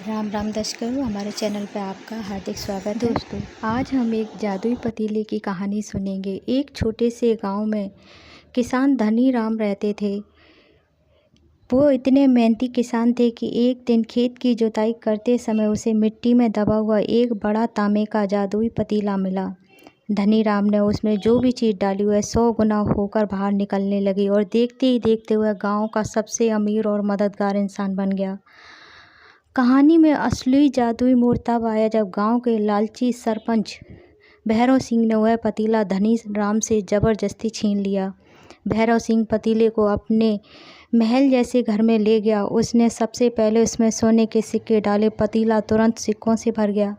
राम राम दर्शकों, हमारे चैनल पे आपका हार्दिक स्वागत है। दोस्तों, आज हम एक जादुई पतीले की कहानी सुनेंगे। एक छोटे से गांव में किसान धनी राम रहते थे। वो इतने मेहनती किसान थे कि एक दिन खेत की जुताई करते समय उसे मिट्टी में दबा हुआ एक बड़ा तांबे का जादुई पतीला मिला। धनी राम ने उसमें जो भी चीज़ डाली वह 100 गुना होकर बाहर निकलने लगी और देखते ही देखते वह गाँव का सबसे अमीर और मददगार इंसान बन गया। कहानी में असली जादुई मोड़ तब आया जब गांव के लालची सरपंच भैरव सिंह ने वह पतीला धनी राम से ज़बरदस्ती छीन लिया। भैरव सिंह पतीले को अपने महल जैसे घर में ले गया। उसने सबसे पहले उसमें सोने के सिक्के डाले। पतीला तुरंत सिक्कों से भर गया।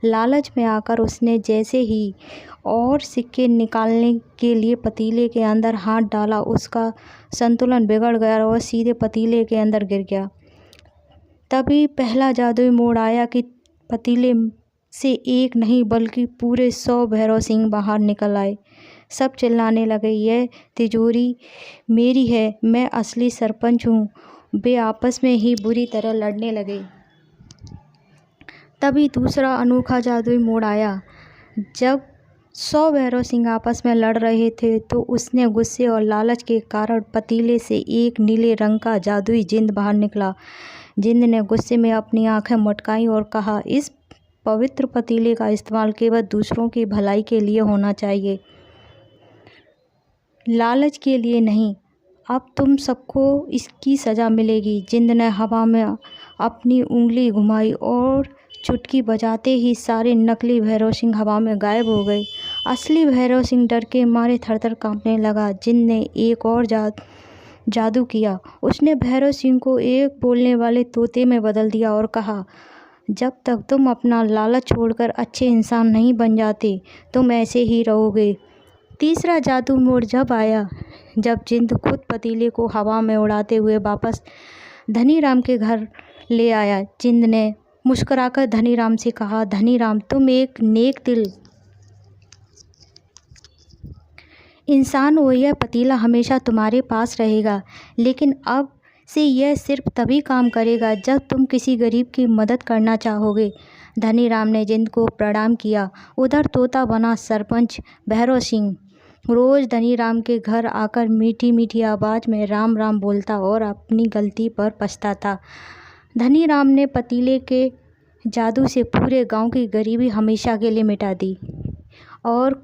लालच में आकर उसने जैसे ही और सिक्के निकालने के लिए पतीले के अंदर हाथ डाला, उसका संतुलन बिगड़ गया और सीधे पतीले के अंदर गिर गया। तभी पहला जादुई मोड़ आया कि पतीले से एक नहीं बल्कि पूरे 100 भैरव सिंह बाहर निकल आए। सब चिल्लाने लगे, यह तिजोरी मेरी है, मैं असली सरपंच हूँ। वे आपस में ही बुरी तरह लड़ने लगे। तभी दूसरा अनोखा जादुई मोड़ आया। जब 100 भैरव सिंह आपस में लड़ रहे थे तो उसने गुस्से और लालच के कारण पतीले से एक नीले रंग का जादुई जिंद बाहर निकला। जिंद ने गुस्से में अपनी आंखें मटकाई और कहा, इस पवित्र पतीले का इस्तेमाल केवल दूसरों की भलाई के लिए होना चाहिए, लालच के लिए नहीं। अब तुम सबको इसकी सज़ा मिलेगी। जिंद ने हवा में अपनी उंगली घुमाई और चुटकी बजाते ही सारे नकली भैरव सिंह हवा में गायब हो गए। असली भैरव सिंह डर के मारे थरथर कांपने लगा। जिंद ने एक और जादू किया। उसने भैरव सिंह को एक बोलने वाले तोते में बदल दिया और कहा, जब तक तुम अपना लालच छोड़कर अच्छे इंसान नहीं बन जाते, तुम ऐसे ही रहोगे। तीसरा जादू मोड़ जब आया, जब जिंद खुद पतीले को हवा में उड़ाते हुए वापस धनी राम के घर ले आया। जिंद ने मुस्कुराकर धनी राम से कहा, धनी राम, तुम एक नेक दिल इंसान हो। यह पतीला हमेशा तुम्हारे पास रहेगा, लेकिन अब से यह सिर्फ तभी काम करेगा जब तुम किसी गरीब की मदद करना चाहोगे। धनी राम ने जिंद को प्रणाम किया। उधर तोता बना सरपंच भैरव सिंह रोज़ धनी राम के घर आकर मीठी मीठी आवाज़ में राम राम बोलता और अपनी गलती पर पछताता। धनी राम ने पतीले के जादू से पूरे गांव की गरीबी हमेशा के लिए मिटा दी और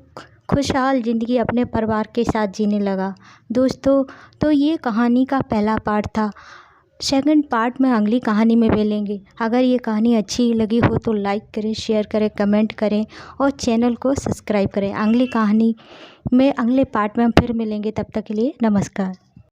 खुशहाल ज़िंदगी अपने परिवार के साथ जीने लगा। दोस्तों, तो ये कहानी का पहला पार्ट था। सेकंड पार्ट में अगली कहानी में मिलेंगे। अगर ये कहानी अच्छी लगी हो तो लाइक करें, शेयर करें, कमेंट करें और चैनल को सब्सक्राइब करें। अगली कहानी में अगले पार्ट में हम फिर मिलेंगे। तब तक के लिए नमस्कार।